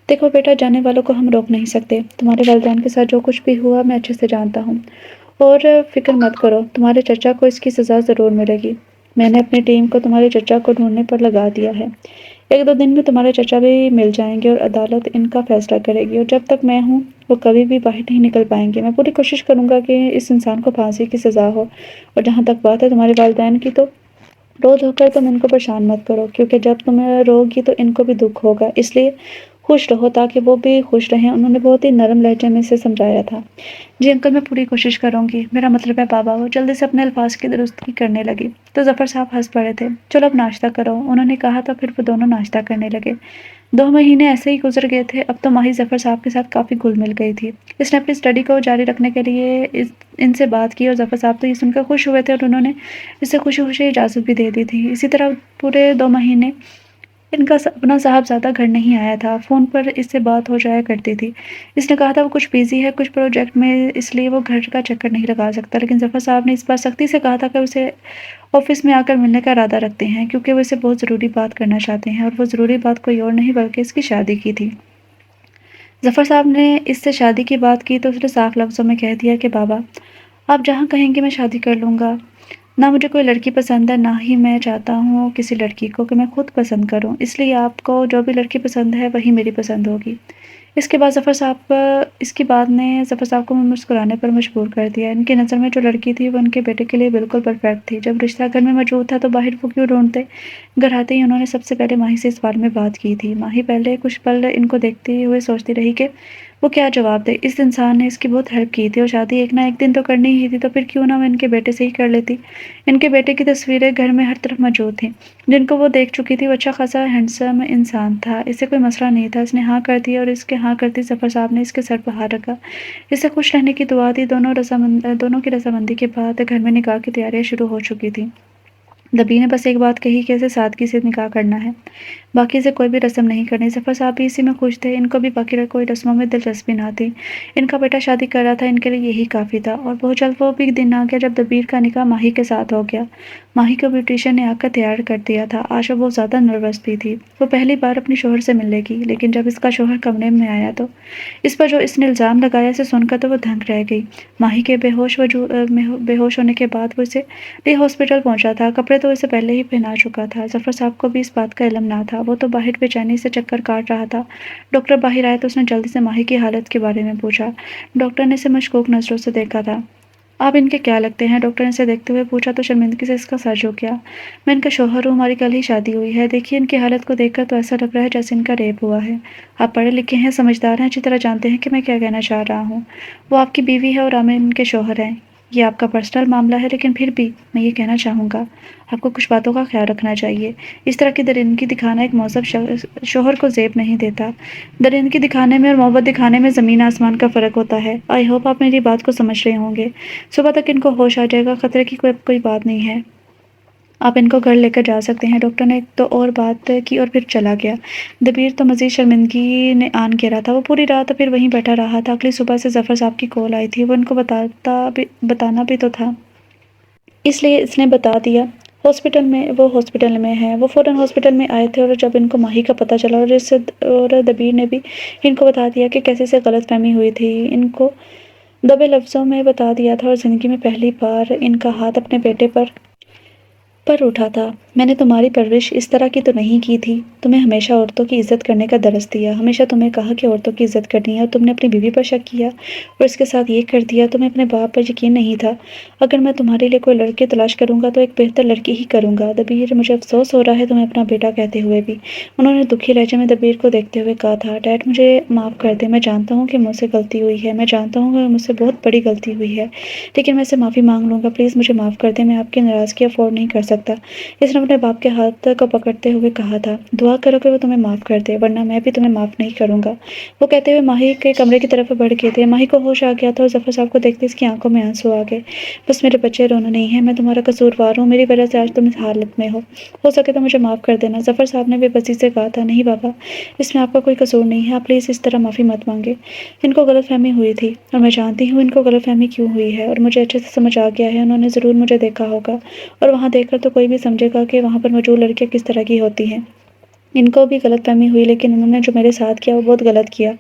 دیکھو بیٹا، جانے والوں کو ہم روک نہیں سکتے، تمہارے والدین کے ساتھ جو کچھ بھی ہوا میں اچھے سے جانتا ہوں، اور فکر مت کرو، تمہارے چچا کو اس کی سزا ضرور ملے گی، میں نے اپنی ٹیم کو تمہارے چچا کو ڈھونڈنے پر لگا دیا ہے، ایک دو دن میں تمہارے چچا بھی مل جائیں گے اور عدالت ان کا فیصلہ کرے گی، اور جب تک میں ہوں وہ کبھی بھی باہر نہیں نکل پائیں گے، میں پوری کوشش کروں گا کہ اس انسان کو پھانسی کی سزا ہو، اور جہاں تک بات ہے تمہارے والدین کی تو رو دھو کر تم ان کو پریشان مت کرو، کیونکہ جب تم رو گی تو ان کو بھی دکھ ہوگا، اس لیے خوش رہو تاکہ وہ بھی خوش رہیں، انہوں نے بہت ہی نرم لہجے میں اسے سمجھایا تھا۔ جی انکل، میں پوری کوشش کروں گی، میرا مطلب ہے بابا، وہ جلدی سے اپنے الفاظ کی درستگی کرنے لگی تو ظفر صاحب ہنس پڑے تھے۔ چلو اب ناشتہ کرو، انہوں نے کہا تو پھر وہ دونوں ناشتہ کرنے لگے۔ 2 مہینے ایسے ہی گزر گئے تھے، اب تو ماہی ظفر صاحب کے ساتھ کافی گھل مل گئی تھی، اس نے اپنی اسٹڈی کو جاری رکھنے کے لیے ان سے بات کی، اور ظفر صاحب تو یہ سن کر خوش ہوئے تھے اور انہوں نے اسے خوشی خوشی اجازت بھی دے دی تھی۔ اسی طرح پورے 2 مہینے ان کا اپنا صاحبزادہ گھر نہیں آیا تھا، فون پر اس سے بات ہو جایا کرتی تھی، اس نے کہا تھا وہ کچھ بیزی ہے کچھ پروجیکٹ میں، اس لیے وہ گھر کا چکر نہیں لگا سکتا، لیکن ظفر صاحب نے اس بار سختی سے کہا تھا کہ اسے آفس میں آ کر ملنے کا ارادہ رکھتے ہیں، کیونکہ وہ اسے بہت ضروری بات کرنا چاہتے ہیں، اور وہ ضروری بات کوئی اور نہیں بلکہ اس کی شادی کی تھی۔ ظفر صاحب نے اس سے شادی کی بات کی تو اس نے صاف لفظوں میں کہہ دیا کہ بابا آپ جہاں کہیں گے میں شادی کر لوں گا، نہ مجھے کوئی لڑکی پسند ہے، نہ ہی میں چاہتا ہوں کسی لڑکی کو کہ میں خود پسند کروں، اس لیے آپ کو جو بھی لڑکی پسند ہے وہی میری پسند ہوگی۔ اس کے بعد اس کی بات نے ظفر صاحب کو مسکرانے پر مجبور کر دیا، ان کی نظر میں جو لڑکی تھی وہ ان کے بیٹے کے لیے بالکل پرفیکٹ تھی، جب رشتہ گھر میں موجود تھا تو باہر وہ کیوں ڈھونڈتے، گھر آتے ہی انہوں نے سب سے پہلے ماہی سے اس بارے میں بات کی تھی۔ ماہی پہلے کچھ پل ان کو دیکھتے ہوئے سوچتی رہی کہ وہ کیا جواب دے، اس انسان نے اس کی بہت ہیلپ کی تھی اور شادی ایک نہ ایک دن تو کرنی ہی تھی، تو پھر کیوں نہ وہ ان کے بیٹے سے ہی کر لیتی۔ ان کے بیٹے کی تصویریں گھر میں ہر طرف موجود تھیں جن کو وہ دیکھ چکی تھی، وہ اچھا خاصا ہینڈسم انسان تھا، اسے کوئی مسئلہ نہیں تھا، اس نے ہاں کر دی، اور اس کے ہاں کرتی ظفر صاحب نے اس کے سر پر ہاتھ رکھا، اسے خوش رہنے کی دعا دی، دونوں کی رضامندی کے بعد گھر میں نکاح کی تیاریاں شروع ہو چکی تھیں۔ دبیر نے بس ایک بات کہی کہ اسے سادگی سے نکاح کرنا ہے، باقی سے کوئی بھی رسم نہیں کرنی۔ ظفر صاحب بھی اسی میں خوش تھے، ان کو بھی باقی کوئی رسموں میں دلچسپی نہ تھی۔ ان کا بیٹا شادی کر رہا تھا، ان کے لیے یہی کافی تھا۔ اور بہت جلد وہ بھی دن آ گیا جب دبیر کا نکاح ماہی کے ساتھ ہو گیا۔ ماہی کو بیوٹیشین نے آ کر تیار کر دیا تھا۔ آج وہ بہت زیادہ نروس بھی تھی، وہ پہلی بار اپنے شوہر سے ملنے گی، لیکن جب اس کا شوہر کمرے میں آیا تو اس پر جو اس نے الزام لگایا اسے سن کر تو وہ دھنک رہ گئی۔ ماہی کے بے ہوش ہونے کے بعد وہ اسے لے ہاسپٹل پہنچا تھا، کپڑے تو اسے پہلے ہی پہنا چکا تھا۔ ظفر صاحب کو بھی اس بات کا علم نہ تھا، وہ تو باہر بے چینی سے چکر کاٹ رہا تھا۔ ڈاکٹر باہر آئے تو اس نے جلدی سے ماہی کی حالت کے بارے میں پوچھا۔ ڈاکٹر نے اسے مشکوک نظروں سے دیکھا تھا۔ آپ ان کے کیا لگتے ہیں؟ ڈاکٹر نے اسے دیکھتے ہوئے پوچھا تو شرمندگی سے اس کا سر جھک گیا۔ میں ان کا شوہر ہوں، ہماری کل ہی شادی ہوئی ہے۔ دیکھیے ان کی حالت کو دیکھ کر تو ایسا لگ رہا ہے جیسے ان کا ریپ ہوا ہے۔ آپ پڑھے لکھے ہیں، سمجھدار ہیں، اچھی طرح جانتے ہیں کہ میں کیا کہنا چاہ رہا ہوں۔ وہ آپ کی بیوی ہے اور عامر ان کے شوہر ہیں۔ یہ آپ کا پرسنل معاملہ ہے، لیکن پھر بھی میں یہ کہنا چاہوں گا آپ کو کچھ باتوں کا خیال رکھنا چاہیے۔ اس طرح کی درندگی دکھانا ایک مہذب شوہر کو زیب نہیں دیتا۔ درندگی دکھانے میں اور محبت دکھانے میں زمین آسمان کا فرق ہوتا ہے۔ آئی ہوپ آپ میری بات کو سمجھ رہے ہوں گے۔ صبح تک ان کو ہوش آ جائے گا، خطرے کی کوئی بات نہیں ہے، آپ ان کو گھر لے کر جا سکتے ہیں۔ ڈاکٹر نے ایک تو اور بات کی اور پھر چلا گیا۔ دبیر تو مزید شرمندگی نے آن گھیرا تھا، وہ پوری رات پھر وہیں بیٹھا رہا تھا۔ اگلی صبح سے ظفر صاحب کی کال آئی تھی، وہ ان کو بتانا بھی تو تھا، اس لیے اس نے بتا دیا۔ ہاسپٹل میں ہیں۔ وہ فوراً ہاسپٹل میں آئے تھے اور جب ان کو ماہی کا پتہ چلا اور دبیر نے بھی ان کو بتا دیا کہ کیسے سے غلط فہمی ہوئی تھی، ان کو دبے لفظوں میں بتا دیا تھا اور زندگی میں پہلی بار ان کا ہاتھ اپنے بیٹے پر اٹھا تھا۔ میں نے تمہاری پرورش اس طرح کی تو نہیں کی تھی، تمہیں ہمیشہ عورتوں کی عزت کرنے کا درس دیا، ہمیشہ تمہیں کہا کہ عورتوں کی عزت کرنی ہے، اور تم نے اپنی بیوی پر شک کیا اور اس کے ساتھ یہ کر دیا۔ تمہیں اپنے باپ پر یقین نہیں تھا۔ اگر میں تمہارے لیے کوئی لڑکی تلاش کروں گا تو ایک بہتر لڑکی ہی کروں گا۔ دبیر، مجھے افسوس ہو رہا ہے تمہیں اپنا بیٹا کہتے ہوئے بھی، انہوں نے دکھی لہجے میں دبیر کو دیکھتے ہوئے کہا تھا۔ ڈیڈ، مجھے معاف کر دیں، میں جانتا ہوں کہ مجھ سے غلطی ہوئی ہے، میں جانتا ہوں کہ مجھ سے بہت بڑی غلطی ہوئی ہے، لیکن میں اسے معافی مانگ لوں گا، پلیز مجھے معاف کر دیں، میں آپ کی ناراضگی افورڈ نہیں کر سکتا۔ اس نے اپنے باپ کے ہاتھ کو پکڑتے ہوئے کہا تھا۔ دعا کرو کہ وہ تمہیں معاف کر دے، ورنہ میں بھی تمہیں معاف نہیں کروں گا۔ وہ کہتے ہوئے ماہی کے کمرے کی طرف بڑھ گئے تھے۔ ماہی کو ہوش آ گیا تھا اور ظفر صاحب کو دیکھتے اس کی آنکھوں میں آنسو آ گئے۔ بس میرے بچے، رونا نہیں ہے، میں تمہارا قصوروار ہوں، میری وجہ سے آج تم اس حالت میں ہو سکے تو مجھے معاف کر دینا۔ ظفر صاحب نے بے بسی سے کہا تھا۔ نہیں بابا، اس میں آپ کا کوئی قصور نہیں ہے، آپ پلیز اس طرح معافی مت مانگے۔ ان کو غلط فہمی ہوئی تھی اور میں جانتی ہوں ان کو غلط فہمی کیوں ہوئی ہے، اور مجھے اچھے سے سمجھ آ گیا ہے، انہوں نے ضرور مجھے دیکھا ہوگا، اور وہاں دیکھ کر تو کوئی بھی سمجھے گا کہ وہاں پر موجود لڑکیاں کس طرح کی ہوتی ہیں۔ ان کو بھی غلط فہمی ہوئی، لیکن انہوں نے جو میرے ساتھ کیا وہ بہت غلط کیا،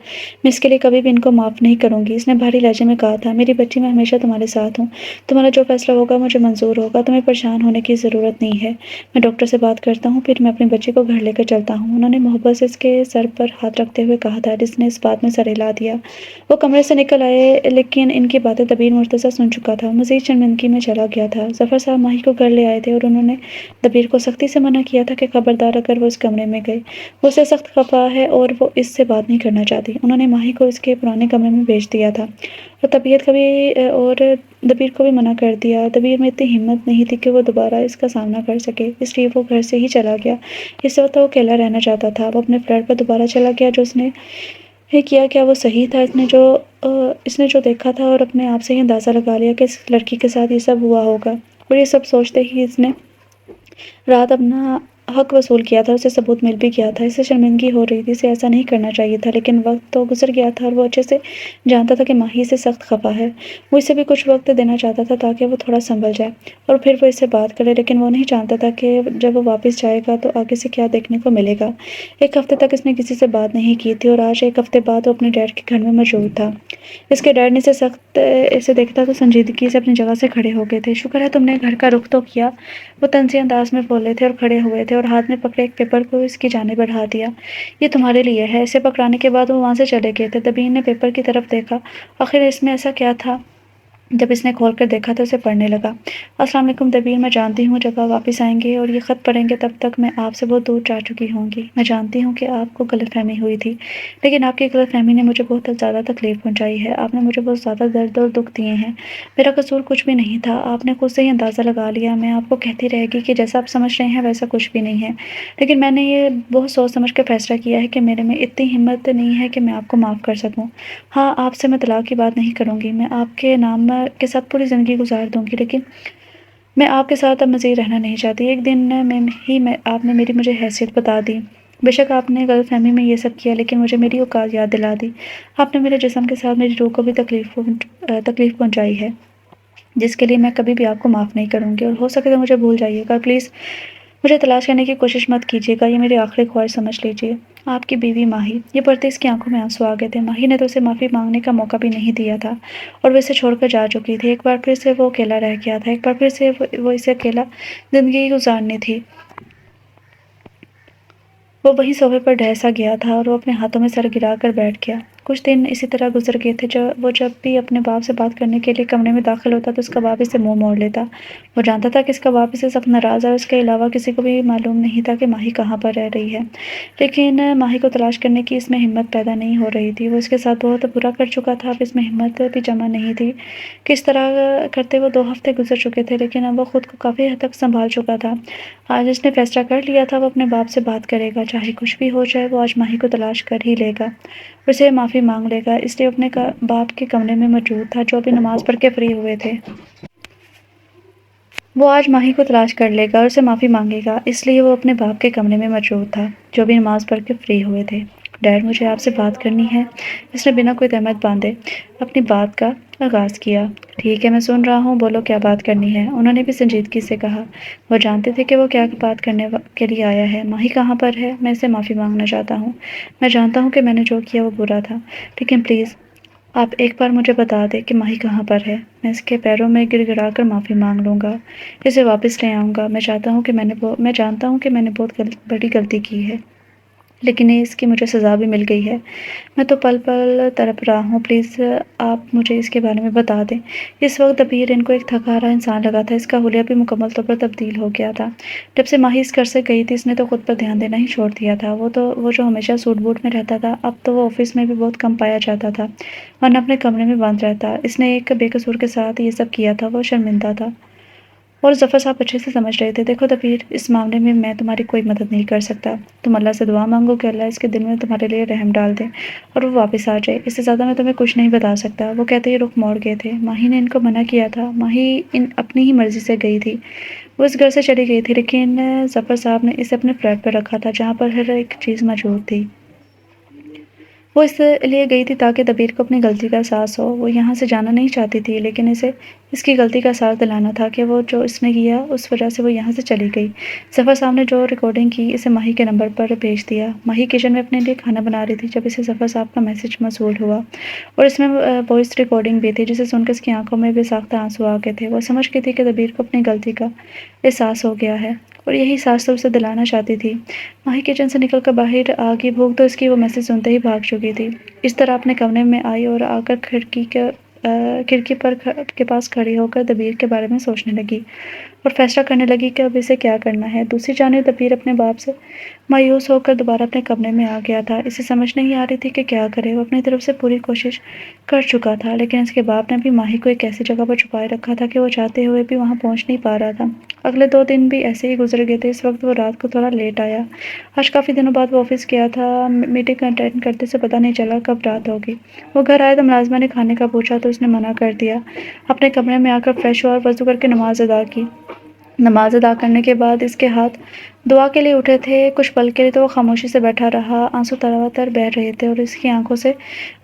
میں اس کے لیے کبھی بھی ان کو معاف نہیں کروں گی۔ اس نے بھاری لہجے میں کہا تھا۔ میری بچی، میں ہمیشہ تمہارے ساتھ ہوں، تمہارا جو فیصلہ ہوگا مجھے منظور ہوگا، تمہیں پریشان ہونے کی ضرورت نہیں ہے۔ میں ڈاکٹر سے بات کرتا ہوں، پھر میں اپنی بچی کو گھر لے کر چلتا ہوں، انہوں نے محبت سے اس کے سر پر ہاتھ رکھتے ہوئے کہا تھا، جس نے اس بات میں سر ہلا دیا۔ وہ کمرے سے نکل آئے، لیکن ان کی باتیں دبیر مرتضیٰ سن چکا تھا، مزید شرمندگی میں چلا گیا تھا۔ ظفر صاحب ماہی کو گھر لے آئے تھے اور انہوں نے دبیر کو سختی سے منع کیا تھا کہ خبردار اگر وہ اس کمرے میں گئے، وہ اسے سخت خفا ہے اور وہ اس سے بات نہیں کرنا چاہتی۔ انہوں نے ماہی کو اس کے پرانے کمرے میں بھیج دیا تھا اور دبیر کو بھی منع کر دیا۔ دبیر میں اتنی ہمت نہیں تھی کہ وہ دوبارہ اس کا سامنا کر سکے، اس لیے وہ گھر سے ہی چلا گیا۔ اس وقت وہ اکیلا رہنا چاہتا تھا۔ وہ اپنے فلیٹ پر دوبارہ چلا گیا۔ جو اس نے کیا کیا وہ صحیح تھا؟ اس نے جو دیکھا تھا اور اپنے آپ سے ہی اندازہ لگا لیا کہ اس لڑکی کے ساتھ یہ سب ہوا ہوگا، اور یہ سب سوچتے ہی اس نے رات اپنا حق وصول کیا تھا، اسے ثبوت مل بھی گیا تھا۔ اسے شرمندگی ہو رہی تھی، اسے ایسا نہیں کرنا چاہیے تھا، لیکن وقت تو گزر گیا تھا اور وہ اچھے سے جانتا تھا کہ ماہی سے سخت خفا ہے۔ وہ اسے بھی کچھ وقت دینا چاہتا تھا تاکہ وہ تھوڑا سنبھل جائے اور پھر وہ اس سے بات کرے، لیکن وہ نہیں جانتا تھا کہ جب وہ واپس جائے گا تو آگے سے کیا دیکھنے کو ملے گا۔ ایک ہفتے تک اس نے کسی سے بات نہیں کی تھی اور آج ایک ہفتے بعد وہ اپنے ڈیڈ کے گھر میں موجود تھا۔ اس کے ڈیڈ نے اسے دیکھتا تو سنجیدگی سے اپنی جگہ سے کھڑے ہو گئے تھے۔ شکر ہے تم نے گھر کا رخ تو کیا، وہ طنزی انداز میں بولے تھے اور کھڑے ہوئے تھے اور ہاتھ میں پکڑے ایک پیپر کو اس کی جانب بڑھا دیا۔ یہ تمہارے لیے ہے۔ اسے پکڑانے کے بعد وہ وہاں سے چلے گئے تھے۔ دبیر نے پیپر کی طرف دیکھا، آخر اس میں ایسا کیا تھا؟ جب اس نے کھول کر دیکھا تو اسے پڑھنے لگا۔ السلام علیکم دبیر، میں جانتی ہوں جب آپ واپس آئیں گے اور یہ خط پڑھیں گے تب تک میں آپ سے بہت دور جا چکی ہوں گی۔ میں جانتی ہوں کہ آپ کو غلط فہمی ہوئی تھی، لیکن آپ کی غلط فہمی نے مجھے بہت زیادہ تکلیف پہنچائی ہے، آپ نے مجھے بہت زیادہ درد اور دکھ دیے ہیں، میرا قصور کچھ بھی نہیں تھا، آپ نے خود سے ہی اندازہ لگا لیا۔ میں آپ کو کہتی رہے گی کہ جیسا آپ سمجھ رہے ہیں ویسا کچھ بھی نہیں ہے، لیکن میں نے یہ بہت سوچ سمجھ کے فیصلہ کیا ہے کہ میرے میں اتنی ہمت نہیں ہے کہ میں آپ کو معاف کر سکوں۔ ہاں، آپ سے میں طلاق کی بات نہیں کروں گی، میں آپ کے نام کے ساتھ پوری زندگی گزار دوں گی، لیکن میں آپ کے ساتھ اب مزید رہنا نہیں چاہتی۔ ایک دن میں آپ نے مجھے حیثیت بتا دی۔ بے شک آپ نے غلط فہمی میں یہ سب کیا، لیکن مجھے میری اوقات یاد دلا دی۔ آپ نے میرے جسم کے ساتھ میری روح کو بھی تکلیف پہنچائی ہے، جس کے لیے میں کبھی بھی آپ کو معاف نہیں کروں گی، اور ہو سکے تو مجھے بھول جائیے گا۔ پلیز مجھے تلاش کرنے کی کوشش مت کیجیے گا، یہ میری آخری خواہش سمجھ لیجیے۔ آپ کی بیوی ماہی۔ یہ پڑھتے اس کی آنکھوں میں آنسو آ گئے تھے۔ ماہی نے تو اسے معافی مانگنے کا موقع بھی نہیں دیا تھا، اور وہ اسے چھوڑ کر جا چکی تھی۔ ایک بار پھر سے وہ اکیلا رہ گیا تھا، ایک بار پھر سے وہ اسے اکیلا زندگی گزارنی تھی۔ وہ وہیں صوفے پر ڈھہ سا گیا تھا، اور وہ اپنے ہاتھوں میں سر گرا کر بیٹھ گیا۔ کچھ دن اسی طرح گزر گئے تھے۔ وہ جب بھی اپنے باپ سے بات کرنے کے لیے کمرے میں داخل ہوتا تو اس کا باپ اسے منہ موڑ لیتا۔ وہ جانتا تھا کہ اس کا باپ اسے سخت ناراض ہے، اور اس کے علاوہ کسی کو بھی معلوم نہیں تھا کہ ماہی کہاں پر رہ رہی ہے، لیکن ماہی کو تلاش کرنے کی اس میں ہمت پیدا نہیں ہو رہی تھی۔ وہ اس کے ساتھ بہت برا کر چکا تھا، اب اس میں ہمت بھی جمع نہیں تھی کہ اس طرح کرتے وہ 2 ہفتے گزر چکے تھے، لیکن اب وہ خود کو کافی حد تک سنبھال چکا تھا۔ آج اس نے فیصلہ کر لیا تھا، وہ اپنے باپ سے بات کرے گا، چاہے کچھ بھی ہو جائے۔ وہ آج ماہی کو تلاش کر ہی لے گا اور اسے معافی مانگ لے گا۔ اس لیے اپنے باپ کے کمرے میں موجود تھا، جو ابھی نماز پڑھ کے فری ہوئے تھے۔ وہ آج ماہی کو تلاش کر لے گا اور اسے معافی مانگے گا، اس لیے وہ اپنے باپ کے کمرے میں موجود تھا، جو ابھی نماز پڑھ کے فری ہوئے تھے۔ ڈیڈ، مجھے آپ سے بات کرنی ہے۔ اس نے بنا کوئی تہمت باندھے اپنی بات کا آغاز کیا۔ ٹھیک ہے، میں سن رہا ہوں، بولو کیا بات کرنی ہے، انہوں نے بھی سنجیدگی سے کہا۔ وہ جانتے تھے کہ وہ کیا بات کرنے کے لیے آیا ہے۔ ماہی کہاں پر ہے؟ میں اسے معافی مانگنا چاہتا ہوں۔ میں جانتا ہوں کہ میں نے جو کیا وہ برا تھا، لیکن پلیز آپ ایک بار مجھے بتا دیں کہ ماہی کہاں پر ہے۔ میں اس کے پیروں میں گر گڑا کر معافی مانگ لوں گا، اسے واپس لے آؤں گا۔ میں جانتا ہوں کہ میں نے بہت بڑی غلطی کی ہے، لیکن اس کی مجھے سزا بھی مل گئی ہے۔ میں تو پل پل تڑپ رہا ہوں، پلیز آپ مجھے اس کے بارے میں بتا دیں۔ اس وقت دبیر ان کو ایک تھکا ہارا انسان لگا تھا۔ اس کا حلیہ بھی مکمل طور پر تبدیل ہو گیا تھا۔ جب سے ماہی اس گھر سے گئی تھی، اس نے تو خود پر دھیان دینا ہی چھوڑ دیا تھا۔ وہ جو ہمیشہ سوٹ بوٹ میں رہتا تھا، اب تو وہ آفس میں بھی بہت کم پایا جاتا تھا، ورنہ اپنے کمرے میں بند رہتا۔ اس نے ایک بے قصور کے ساتھ یہ سب کیا تھا، وہ شرمندہ تھا، اور ظفر صاحب اچھے سے سمجھ رہے تھے۔ دیکھو دبیر، اس معاملے میں تمہاری کوئی مدد نہیں کر سکتا۔ تم اللہ سے دعا مانگو کہ اللہ اس کے دل میں تمہارے لیے رحم ڈال دے اور وہ واپس آ جائے۔ اس سے زیادہ میں تمہیں کچھ نہیں بتا سکتا۔ وہ کہتے ہی رخ موڑ گئے تھے۔ ماہی نے ان کو منع کیا تھا۔ ماہی اپنی ہی مرضی سے گئی تھی، وہ اس گھر سے چلی گئی تھی، لیکن ظفر صاحب نے اسے اپنے فلیٹ پر رکھا تھا، جہاں پر ہر ایک چیز موجود تھی۔ وہ اس لیے گئی تھی تاکہ دبیر کو اپنی غلطی کا احساس ہو۔ وہ یہاں سے جانا نہیں چاہتی تھی، لیکن اسے اس کی غلطی کا احساس دلانا تھا کہ وہ جو اس نے کیا اس وجہ سے وہ یہاں سے چلی گئی۔ ظفر صاحب نے جو ریکارڈنگ کی اسے ماہی کے نمبر پر بھیج دیا۔ ماہی کچن میں اپنے لیے کھانا بنا رہی تھی جب اسے ظفر صاحب کا میسج موصول ہوا، اور اس میں وائس ریکارڈنگ بھی تھی، جسے سن کر اس کی آنکھوں میں بے ساختہ آنسو آ گئے تھے۔ وہ سمجھ گئی تھی کہ دبیر کو اپنی غلطی کا احساس ہو گیا ہے، اور یہی احساس تو اسے دلانا چاہتی تھی۔ ماہی کچن سے نکل کر باہر آ گئی۔ بھوک تو اس کی وہ میسج سنتے ہی بھاگ چکی تھی۔ اس طرح اپنے کمرے میں آئی اور آ کر کھڑکی کے پاس کھڑی ہو کر دبیر کے بارے میں سوچنے لگی اور فیصلہ کرنے لگی کہ اب اسے کیا کرنا ہے۔ دوسری جانب دبیر اپنے باپ سے مایوس ہو کر دوبارہ اپنے کمرے میں آ گیا تھا۔ اسے سمجھ نہیں آ رہی تھی کہ کیا کرے۔ وہ اپنی طرف سے پوری کوشش کر چکا تھا، لیکن اس کے باپ نے بھی ماہی کو ایک ایسی جگہ پر چھپائے رکھا تھا کہ وہ چاہتے ہوئے بھی وہاں پہنچ نہیں پا رہا تھا۔ اگلے 2 دن بھی ایسے ہی گزر گئے تھے۔ اس وقت وہ رات کو تھوڑا لیٹ آیا۔ آج کافی دنوں بعد وہ آفس گیا تھا۔ میٹنگ اٹینڈ کرتے سے پتہ نہیں چلا کب رات ہوگی۔ وہ گھر آیا تو ملازمہ نے کھانے کا پوچھا تو اس نے منع کر دیا۔ اپنے کمرے میں آ کر فریش ہوا اور وضو کر کے نماز ادا کی۔ نماز ادا کرنے کے بعد اس کے ہاتھ دعا کے لیے اٹھے تھے۔ کچھ پل کے لیے تو وہ خاموشی سے بیٹھا رہا۔ آنسو تر بہہ رہے تھے اور اس کی آنکھوں سے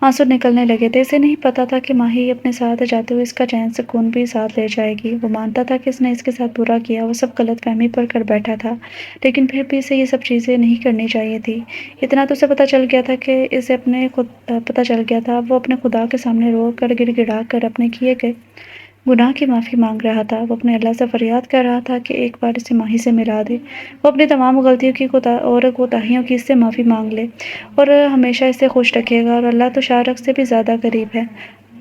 آنسو نکلنے لگے تھے۔ اسے نہیں پتا تھا کہ ماہی اپنے ساتھ جاتے ہوئے اس کا چین سکون بھی ساتھ لے جائے گی۔ وہ مانتا تھا کہ اس نے اس کے ساتھ برا کیا، وہ سب غلط فہمی پر کر بیٹھا تھا، لیکن پھر بھی اسے یہ سب چیزیں نہیں کرنی چاہیے تھی۔ اتنا تو اسے پتہ چل گیا تھا کہ وہ اپنے خدا کے سامنے رو کر گر گڑا کر اپنے کیے گئے گناہ کی معافی مانگ رہا تھا۔ وہ اپنے اللہ سے فریاد کر رہا تھا کہ ایک بار اسے ماہی سے ملا دے، وہ اپنی تمام غلطیوں اور کوتاہیوں کی اس سے معافی مانگ لے اور ہمیشہ اسے خوش رکھے گا، اور اللہ تو شارق سے بھی زیادہ قریب ہے۔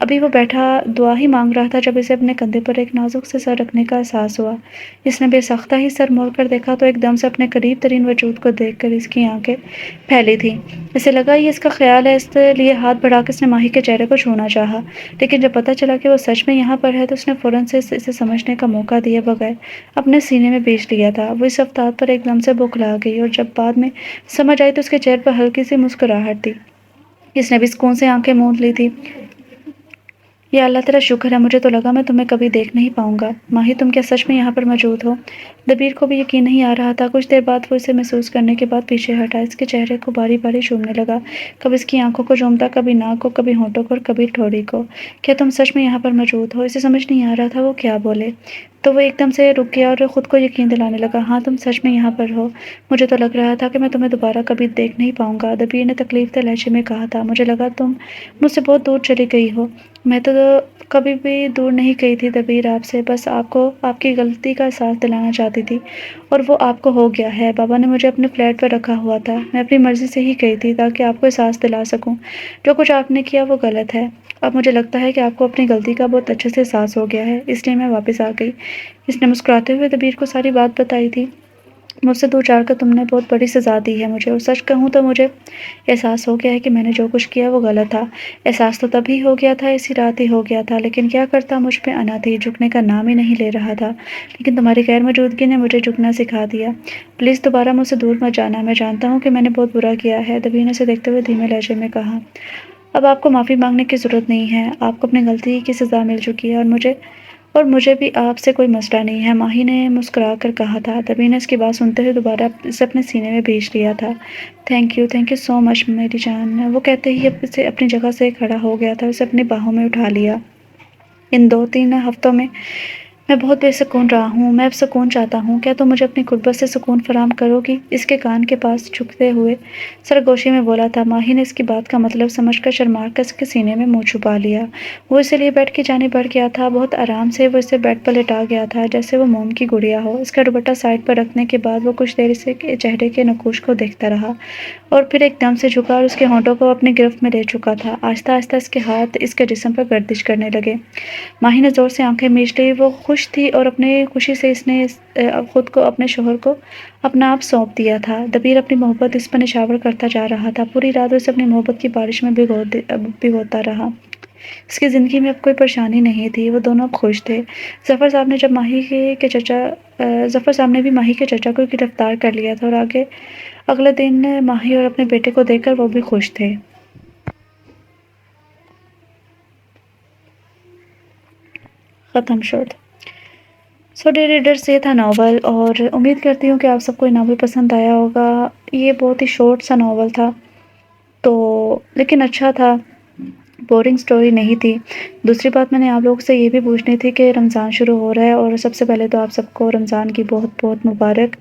ابھی وہ بیٹھا دعا ہی مانگ رہا تھا جب اسے اپنے کندھے پر ایک نازک سے سر رکھنے کا احساس ہوا۔ اس نے بے ساختہ ہی سر موڑ کر دیکھا تو ایک دم سے اپنے قریب ترین وجود کو دیکھ کر اس کی آنکھیں پھیلی تھیں۔ اسے لگا یہ اس کا خیال ہے، اس لیے ہاتھ بڑھا کے اس نے ماہی کے چہرے کو چھونا چاہا، لیکن جب پتہ چلا کہ وہ سچ میں یہاں پر ہے تو اس نے فوراً سے اسے سمجھنے کا موقع دیے بغیر اپنے سینے میں بیچ لیا تھا۔ وہ اس افتاد پر ایک دم سے بوکھلا گئی، اور جب بعد میں سمجھ آئی تو اس کے چہرے پر ہلکی سی مسکراہٹ تھی۔ اس نے بھی سکون سے آنکھیں موند لی تھی۔ یا اللہ تیرا شکر ہے، مجھے تو لگا میں تمہیں کبھی دیکھ نہیں پاؤں گا۔ ماہی تم کیا سچ میں یہاں پر موجود ہو؟ دبیر کو بھی یقین نہیں آ رہا تھا۔ کچھ دیر بعد وہ اسے محسوس کرنے کے بعد پیچھے ہٹا، اس کے چہرے کو باری باری چومنے لگا، کبھی اس کی آنکھوں کو چومتا، کبھی ناک کو، کبھی ہونٹوں کو اور کبھی ٹھوڑی کو۔ کیا تم سچ میں یہاں پر موجود ہو؟ اسے سمجھ نہیں آ رہا تھا وہ کیا بولے، تو وہ ایک دم سے رک گیا اور خود کو یقین دلانے لگا، ہاں تم سچ میں یہاں پر ہو، مجھے تو لگ رہا تھا کہ میں تمہیں دوبارہ کبھی دیکھ نہیں پاؤں گا۔ دبیر نے تکلیف دہ لہجے میں کہا تھا، مجھے لگا تم مجھ سے بہت دور چلی گئی ہو۔ میں تو کبھی بھی دور نہیں گئی تھی دبیر آپ سے، بس آپ کو آپ کی غلطی کا احساس دلانا چاہتی تھی، اور وہ آپ کو ہو گیا ہے۔ بابا نے مجھے اپنے فلیٹ پر رکھا ہوا تھا، میں اپنی مرضی سے ہی گئی تھی تاکہ آپ کو احساس دلا سکوں جو کچھ آپ نے کیا وہ غلط ہے۔ اب مجھے لگتا ہے کہ آپ کو اپنی غلطی کا بہت اچھے سے احساس ہو گیا ہے، اس لیے میں واپس آ گئی۔ اس نے مسکراتے ہوئے دبیر کو ساری بات بتائی تھی، مجھ سے دور جا کر تم نے بہت بڑی سزا دی ہے مجھے، اور سچ کہوں تو مجھے احساس ہو گیا ہے کہ میں نے جو کچھ کیا وہ غلط تھا۔ احساس تو تب ہی ہو گیا تھا، اسی رات ہی ہو گیا تھا، لیکن کیا کرتا، مجھ پہ انا تھی، جھکنے کا نام ہی نہیں لے رہا تھا، لیکن تمہاری غیر موجودگی نے مجھے جھکنا سکھا دیا۔ پلیز دوبارہ مجھ سے دور مت جانا، میں جانتا ہوں کہ میں نے بہت برا کیا ہے، دبیر نے اسے دیکھتے ہوئے دھیمے لہجے میں کہا۔ اب آپ کو معافی مانگنے کی ضرورت نہیں ہے، آپ کو اپنی غلطی کی سزا مل چکی ہے، اور مجھے بھی آپ سے کوئی مسئلہ نہیں ہے، ماہی نے مسکرا کر کہا تھا۔ دبیر نے اس کی بات سنتے ہوئے دوبارہ اسے اپنے سینے میں بھیج لیا تھا۔ تھینک یو سو مچ میری جان، وہ کہتے ہی اسے اپنی جگہ سے کھڑا ہو گیا تھا، اسے اپنی باہوں میں اٹھا لیا۔ ان 2-3 ہفتوں میں بہت بے سکون رہا ہوں، میں اب سکون چاہتا ہوں، کیا تم مجھے اپنی قربت سے سکون فراہم کرو گی؟ اس کے کان کے پاس جھکتے ہوئے سرگوشی میں بولا تھا۔ ماہی نے اس کی بات کا مطلب سمجھ کر شرما کر اس کے سینے میں منہ چھپا لیا۔ وہ اسے لیے بیڈ کی جانب بڑھ گیا تھا، بہت آرام سے وہ اسے بیڈ پر لٹا گیا تھا جیسے وہ موم کی گڑیا ہو۔ اس کا دوپٹہ سائڈ پر رکھنے کے بعد وہ کچھ دیر اس کے چہرے کے نقوش کو دیکھتا رہا، اور پھر ایک دم سے جھکا اور اس کے ہونٹوں کو اپنی گرفت میں لے چکا تھا۔ آہستہ آہستہ اس کے ہاتھ اس کے جسم پر گردش کرنے لگے۔ ماہی نے زور سے آنکھیں میچ لی، وہ خوش تھی اور اپنی خوشی سے اس نے خود کو اپنے شوہر کو اپنا آپ سونپ دیا تھا۔ دبیر اپنی محبت اس پر نچھاور کرتا جا رہا تھا، پوری رات اسے اپنی محبت کی بارش میں بھگوتا رہا۔ اس کی زندگی میں اب کوئی پریشانی نہیں تھی، وہ دونوں اب خوش تھے۔ ظفر صاحب نے بھی ماہی کے چچا کو گرفتار کر لیا تھا، اور اگلے دن ماہی اور اپنے بیٹے کو دیکھ کر وہ بھی خوش تھے۔ ختم شد۔ سو ڈیئر ریڈرز، یہ تھا ناول، اور امید کرتی ہوں کہ آپ سب کو یہ ناول پسند آیا ہوگا۔ یہ بہت ہی شارٹ سا ناول تھا، تو لیکن اچھا تھا، بورنگ سٹوری نہیں تھی۔ دوسری بات میں نے آپ لوگوں سے یہ بھی پوچھنی تھی کہ رمضان شروع ہو رہا ہے، اور سب سے پہلے تو آپ سب کو رمضان کی بہت بہت مبارک۔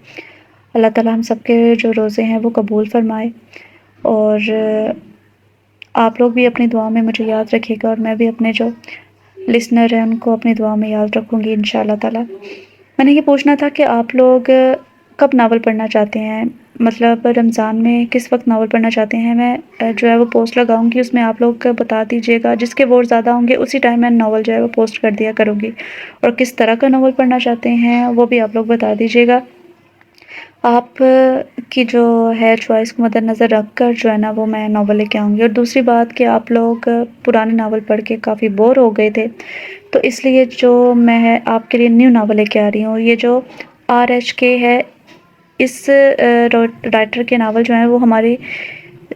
اللہ تعالیٰ ہم سب کے جو روزے ہیں وہ قبول فرمائے، اور آپ لوگ بھی اپنی دعا میں مجھے یاد رکھیے گا، اور میں بھی اپنے جو لسنر ہیں ان کو اپنی دعا میں یاد رکھوں گی انشاءاللہ تعالیٰ۔ میں نے یہ پوچھنا تھا کہ آپ لوگ کب ناول پڑھنا چاہتے ہیں، مطلب رمضان میں کس وقت ناول پڑھنا چاہتے ہیں؟ میں جو ہے وہ پوسٹ لگاؤں گی، اس میں آپ لوگ بتا دیجیے گا، جس کے ووٹ زیادہ ہوں گے اسی ٹائم میں ناول جو ہے وہ پوسٹ کر دیا کروں گی، اور کس طرح کا ناول پڑھنا چاہتے ہیں وہ بھی آپ لوگ بتا دیجیے گا۔ آپ کی جو ہے چوائس کو مد نظر رکھ کر جو ہے نا وہ میں ناول لے کے آؤں گی۔ اور دوسری بات کہ آپ لوگ پرانے ناول پڑھ کے کافی بور ہو گئے تھے، تو اس لیے جو میں آپ کے لیے نیو ناول لے کے آ رہی ہوں، یہ جو RHK ہے، اس رائٹر کے ناول جو ہیں وہ ہماری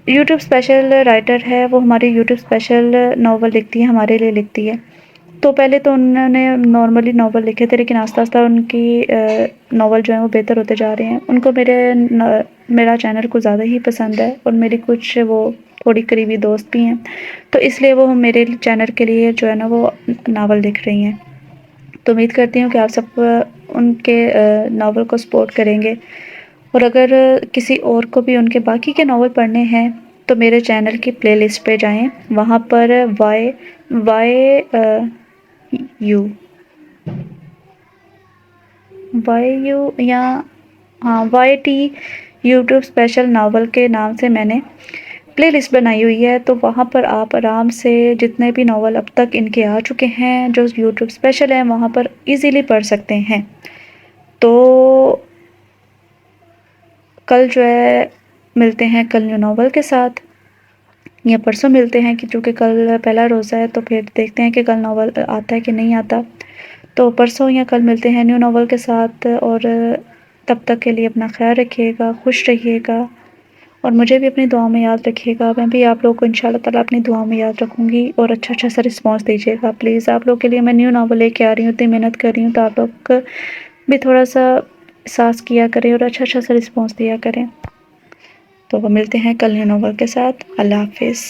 یوٹیوب اسپیشل رائٹر ہے، وہ ہماری یوٹیوب اسپیشل ناول لکھتی ہے، ہمارے لیے لکھتی ہے۔ تو پہلے تو انہوں نے نارملی ناول لکھے تھے، لیکن آہستہ آہستہ ان کی ناول جو ہیں وہ بہتر ہوتے جا رہے ہیں۔ ان کو میرا چینل کو زیادہ ہی پسند ہے، اور میری کچھ وہ تھوڑی قریبی دوست بھی ہیں، تو اس لیے وہ میرے چینل کے لیے جو ہے نا وہ ناول لکھ رہی ہیں۔ تو امید کرتی ہوں کہ آپ سب ان کے ناول کو سپورٹ کریں گے، اور اگر کسی اور کو بھی ان کے باقی کے ناول پڑھنے ہیں تو میرے چینل کی پلے لسٹ پہ جائیں، وہاں پر YT یوٹیوب اسپیشل ناول کے نام سے میں نے پلے لسٹ بنائی ہوئی ہے، تو وہاں پر آپ آرام سے جتنے بھی ناول اب تک ان کے آ چکے ہیں جو یوٹیوب اسپیشل ہیں وہاں پر ایزیلی پڑھ سکتے ہیں۔ تو کل جو ہے ملتے ہیں کل نیو ناول کے ساتھ، یا پرسوں ملتے ہیں، کہ چونکہ کل پہلا روزہ ہے تو پھر دیکھتے ہیں کہ کل ناول آتا ہے کہ نہیں آتا، تو پرسوں یا کل ملتے ہیں نیو ناول کے ساتھ۔ اور تب تک کے لیے اپنا خیال رکھیے گا، خوش رہیے گا، اور مجھے بھی اپنی دعاؤں میں یاد رکھیے گا، میں بھی آپ لوگوں کو انشاءاللہ تعالیٰ اپنی دعاؤں میں یاد رکھوں گی، اور اچھا سا رسپانس دیجیے گا پلیز۔ آپ لوگ کے لیے میں نیو ناول لے کے آ رہی ہوں، اتنی محنت کر رہی ہوں، تو آپ لوگ بھی تھوڑا سا احساس کیا کریں اور اچھا سا رسپانس دیا کریں۔ تو وہ ملتے ہیں کل نیو ناول کے ساتھ۔ اللہ حافظ۔